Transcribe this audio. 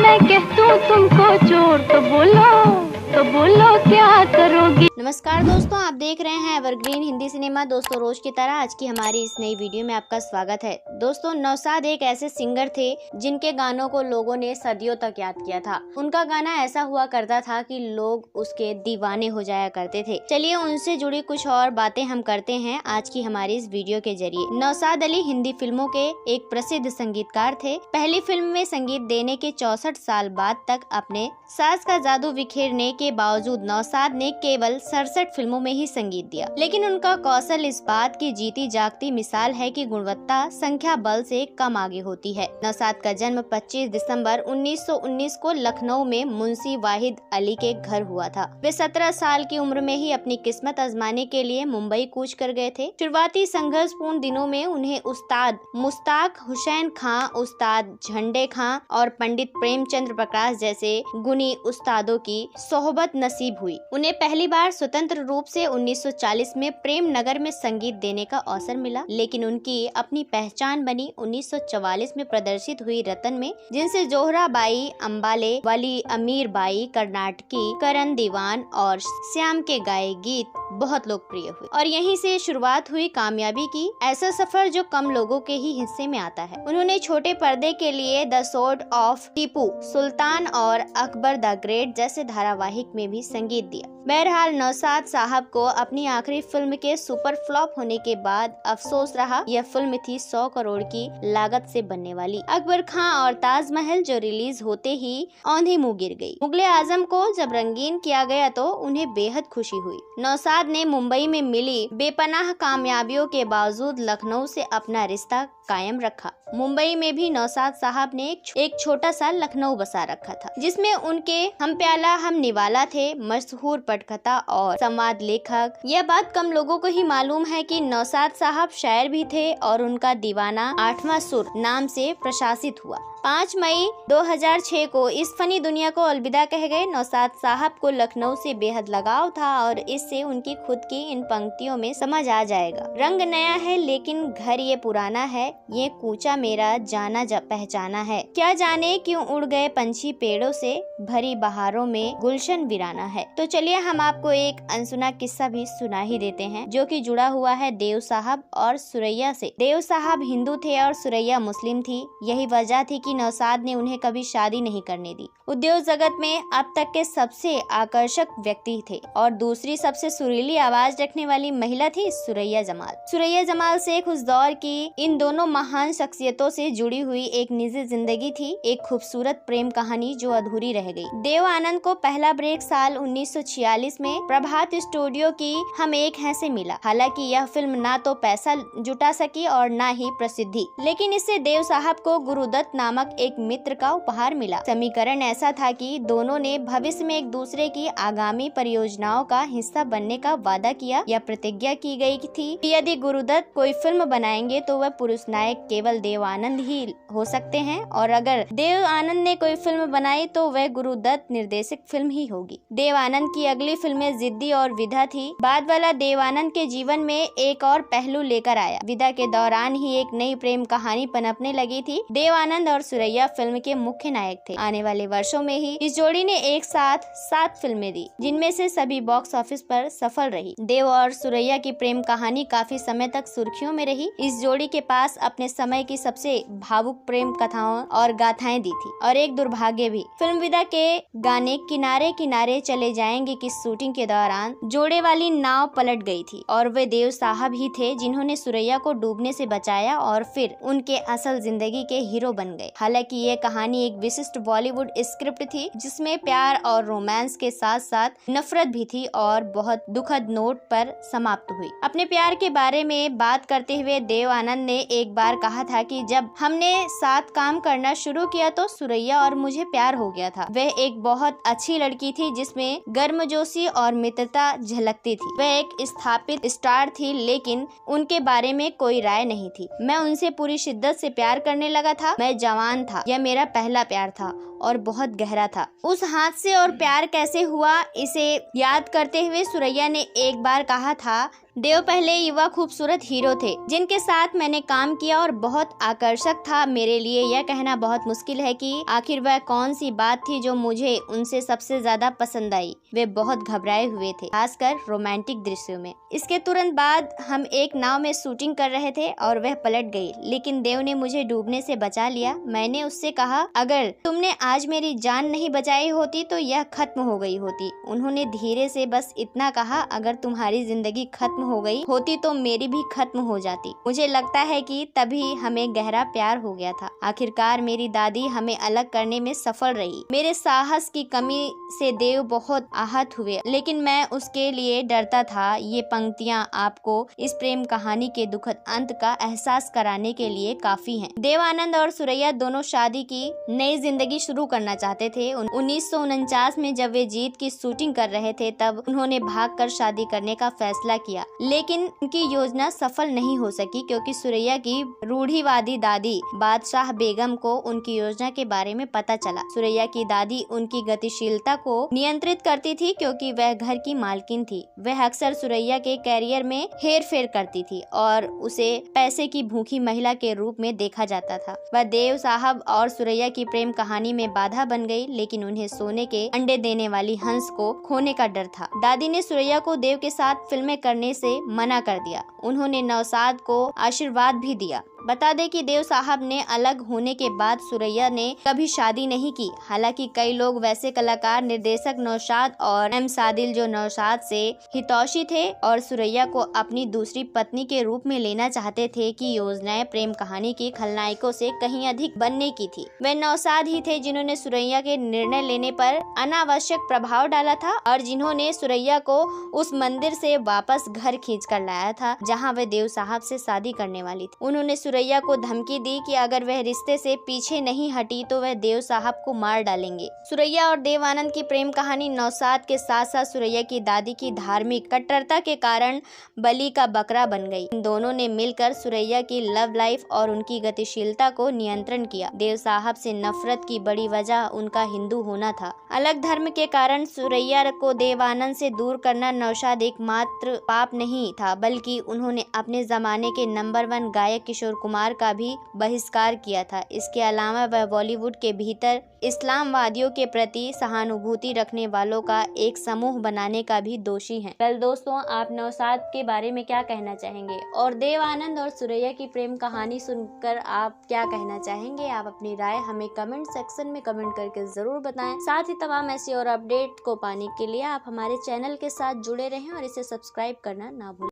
मैं कह दूं तुमको चोर तो बोलो क्या करोगी। नमस्कार दोस्तों, आप देख रहे हैं एवरग्रीन हिंदी सिनेमा। दोस्तों, रोज की तरह आज की हमारी इस नई वीडियो में आपका स्वागत है। दोस्तों, नौशाद एक ऐसे सिंगर थे जिनके गानों को लोगों ने सदियों तक याद किया था। उनका गाना ऐसा हुआ करता था कि लोग उसके दीवाने हो जाया करते थे। चलिए उनसे जुड़ी कुछ और बातें हम करते हैं आज की हमारी इस वीडियो के जरिए। नौशाद अली हिंदी फिल्मों के एक प्रसिद्ध संगीतकार थे। पहली फिल्म में संगीत देने के 64 साल बाद तक अपने साज का जादू बिखेरने के बावजूद नौशाद ने केवल 67 फिल्मों में ही संगीत दिया, लेकिन उनका कौशल इस बात की जीती जागती मिसाल है कि गुणवत्ता संख्या बल से कम आगे होती है। नौशाद का जन्म 25 दिसंबर 1919 को लखनऊ में मुंशी वाहिद अली के घर हुआ था। वे 17 साल की उम्र में ही अपनी किस्मत आजमाने के लिए मुंबई कूच कर गए थे। शुरुआती संघर्षपूर्ण दिनों में उन्हें उस्ताद मुश्ताक हुसैन खां, उस्ताद झंडे खां और पंडित प्रेमचंद्र प्रकाश जैसे गुणी उस्तादों की सोहबत नसीब हुई। उन्हें पहली बार स्वतंत्र रूप से 1940 में प्रेम नगर में संगीत देने का अवसर मिला, लेकिन उनकी अपनी पहचान बनी 1944 में प्रदर्शित हुई रतन में, जिनसे जोहरा बाई अंबाले, वली अमीर बाई कर्नाटकी, करण दीवान और श्याम के गाए गीत बहुत लोकप्रिय हुए और यहीं से शुरुआत हुई कामयाबी की। ऐसा सफर जो कम लोगों के ही हिस्से में आता है। उन्होंने छोटे पर्दे के लिए the sword of Tipu Sultan और अकबर द ग्रेट जैसे धारावाहिक में भी संगीत दिया। बहरहाल नौशाद साहब को अपनी आखिरी फिल्म के सुपर फ्लॉप होने के बाद अफसोस रहा। यह फिल्म थी 100 करोड़ की लागत से बनने वाली अकबर खां और ताजमहल, जो रिलीज होते ही औंधी मुंह गिर गई। मुगले आजम को जब रंगीन किया गया तो उन्हें बेहद खुशी हुई। नौशाद ने मुंबई में मिली बेपनाह कामयाबियों के बावजूद लखनऊ से अपना रिश्ता कायम रखा। मुंबई में भी नौशाद साहब ने एक छोटा सा लखनऊ बसा रखा था, जिसमें उनके हम प्याला हम निवाला थे मशहूर पटकथा और संवाद लेखक। यह बात कम लोगों को ही मालूम है कि नौशाद साहब शायर भी थे और उनका दीवाना 8वां सुर नाम से प्रशासित हुआ। 5 मई 2006 को इस फनी दुनिया को अलविदा कह गए। नौशाद साहब को लखनऊ से बेहद लगाव था और इससे उनकी खुद की इन पंक्तियों में समझ आ जाएगा। रंग नया है लेकिन घर ये पुराना है, ये कूचा मेरा जाना पहचाना है। क्या जाने क्यों उड़ गए पंछी पेड़ों से, भरी बहारों में गुलशन वीराना है। तो चलिए हम आपको एक अनसुना किस्सा भी सुना ही देते हैं, जो कि जुड़ा हुआ है देव साहब और सुरैया से। देव साहब हिंदू थे और सुरैया मुस्लिम थी। यही वजह थी कि नौशाद ने उन्हें कभी शादी नहीं करने दी। उद्योग जगत में अब तक के सबसे आकर्षक व्यक्ति थे और दूसरी सबसे सुरीली आवाज रखने वाली महिला थी सुरैया जमाल। सुरैया जमाल शेख उस दौर की इन दोनों महान शख्सियतों से जुड़ी हुई एक निजी जिंदगी थी, एक खूबसूरत प्रेम कहानी जो अधूरी रह गई। देव आनंद को पहला ब्रेक साल 1946 में प्रभात स्टूडियो की हम एक हैं से मिला। हालांकि यह फिल्म ना तो पैसा जुटा सकी और ना ही प्रसिद्धि, लेकिन इससे देव साहब को गुरुदत्त नामक एक मित्र का उपहार मिला। समीकरण ऐसा था कि दोनों ने भविष्य में एक दूसरे की आगामी परियोजनाओं का हिस्सा बनने का वादा किया। यह प्रतिज्ञा की गई थी कि यदि गुरुदत्त कोई फिल्म बनाएंगे तो वह पुरुष नायक केवल देव आनंद ही हो सकते हैं और अगर देव आनंद ने कोई फिल्म बनाई तो वह गुरुदत्त निर्देशित फिल्म ही होगी। देव आनंद की अगली फिल्में जिद्दी और विधा थी। बाद वाला देव आनंद के जीवन में एक और पहलू लेकर आया। विधा के दौरान ही एक नई प्रेम कहानी पनपने लगी थी। देव आनंद और सुरैया फिल्म के मुख्य नायक थे। आने वाले वर्षों में ही इस जोड़ी ने एक साथ 7 फिल्में दी, जिनमें से सभी बॉक्स ऑफिस पर सफल रही। देव और सुरैया की प्रेम कहानी काफी समय तक सुर्खियों में रही। इस जोड़ी के पास अपने समय की सबसे भावुक प्रेम कथाओं और गाथाएं दी थी और एक दुर्भाग्य भी। फिल्म विदा के गाने किनारे किनारे चले जाएंगे की शूटिंग के दौरान जोड़े वाली नाव पलट गई थी और वे देव साहब ही थे जिन्होंने सुरैया को डूबने से बचाया और फिर उनके असल जिंदगी के हीरो बन गए। हालांकि ये कहानी एक विशिष्ट बॉलीवुड स्क्रिप्ट थी, जिसमें प्यार और रोमांस के साथ साथ नफरत भी थी और बहुत दुखद नोट पर समाप्त हुई। अपने प्यार के बारे में बात करते हुए देव आनंद ने एक बार कहा था कि जब हमने साथ काम करना शुरू किया तो सुरैया और मुझे प्यार हो गया था। वह एक बहुत अच्छी लड़की थी जिसमें गर्मजोशी और मित्रता झलकती थी। वह एक स्थापित स्टार थी, लेकिन उनके बारे में कोई राय नहीं थी। मैं उनसे पूरी शिद्दत से प्यार करने लगा था। मैं जवान था, यह मेरा पहला प्यार था। और बहुत गहरा था। उस हादसे और प्यार कैसे हुआ, इसे याद करते हुए सुरैया ने एक बार कहा था, देव पहले युवा खूबसूरत हीरो थे जिनके साथ मैंने काम किया और बहुत आकर्षक था। मेरे लिए यह कहना बहुत मुश्किल है कि आखिर वह कौन सी बात थी जो मुझे उनसे सबसे ज्यादा पसंद आई। वे बहुत घबराए हुए थे, खासकर रोमांटिक दृश्यों में। इसके तुरंत बाद हम एक नाव में शूटिंग कर रहे थे और वह पलट गई, लेकिन देव ने मुझे डूबने से बचा लिया। मैंने उससे कहा, अगर तुमने आज मेरी जान नहीं बचाई होती तो यह खत्म हो गई होती। उन्होंने धीरे से बस इतना कहा, अगर तुम्हारी जिंदगी खत्म हो गई होती तो मेरी भी खत्म हो जाती। मुझे लगता है कि तभी हमें गहरा प्यार हो गया था। आखिरकार मेरी दादी हमें अलग करने में सफल रही। मेरे साहस की कमी से देव बहुत आहत हुए, लेकिन मैं उसके लिए डरता था। ये पंक्तियां आपको इस प्रेम कहानी के दुखद अंत का एहसास कराने के लिए काफी हैं। देव आनंद और सुरैया दोनों शादी की नई जिंदगी शुरू करना चाहते थे। 1949 में जब वे जीत की शूटिंग कर रहे थे तब उन्होंने भागकर शादी करने का फैसला किया, लेकिन उनकी योजना सफल नहीं हो सकी क्योंकि सुरैया की रूढ़िवादी दादी बादशाह बेगम को उनकी योजना के बारे में पता चला। सुरैया की दादी उनकी गतिशीलता को नियंत्रित करती थी क्योंकि वह घर की मालकिन थी। वह अक्सर सुरैया के कैरियर में हेरफेर करती थी और उसे पैसे की भूखी महिला के रूप में देखा जाता था। वह देव साहब और सुरैया की प्रेम कहानी में बाधा बन गई, लेकिन उन्हें सोने के अंडे देने वाली हंस को खोने का डर था। दादी ने सुरैया को देव के साथ फिल्में करने से मना कर दिया। उन्होंने नौशाद को आशीर्वाद भी दिया। बता दें कि देव साहब ने अलग होने के बाद सुरैया ने कभी शादी नहीं की। हालांकि कई लोग वैसे कलाकार, निर्देशक नौशाद और एम सादिल जो नौशाद से हितौशी थे और सुरैया को अपनी दूसरी पत्नी के रूप में लेना चाहते थे की योजनाएं प्रेम कहानी की खलनायकों से कहीं अधिक बनने की थी। वे नौशाद ही थे जिन्होंने सुरैया के निर्णय लेने पर अनावश्यक प्रभाव डाला था और जिन्होंने सुरैया को उस मंदिर से वापस घर खींच कर लाया था जहाँ वे देव साहब से शादी करने वाली थी। उन्होंने सुरैया को धमकी दी कि अगर वह रिश्ते से पीछे नहीं हटी तो वह देव साहब को मार डालेंगे। सुरैया और देव आनंद की प्रेम कहानी नौशाद के साथ साथ सुरैया की दादी की धार्मिक कट्टरता के कारण बलि का बकरा बन गई। इन दोनों ने मिलकर सुरैया की लव लाइफ और उनकी गतिशीलता को नियंत्रण किया। देव साहब से नफरत की बड़ी वजह उनका हिंदू होना था। अलग धर्म के कारण सुरैया को देव आनंद से दूर करना नौशाद एकमात्र पाप नहीं था, बल्कि उन्होंने अपने जमाने के नंबर 1 गायक किशोर कुमार का भी बहिष्कार किया था। इसके अलावा वह बॉलीवुड के भीतर इस्लामवादियों के प्रति सहानुभूति रखने वालों का एक समूह बनाने का भी दोषी है। कल दोस्तों, आप नौशाद के बारे में क्या कहना चाहेंगे और देव आनंद और सुरैया की प्रेम कहानी सुनकर आप क्या कहना चाहेंगे? आप अपनी राय हमें कमेंट सेक्शन में कमेंट करके जरूर बताएं। साथ ही तमाम ऐसी और अपडेट को पाने के लिए आप हमारे चैनल के साथ जुड़े रहें और इसे सब्सक्राइब करना ना भूलें।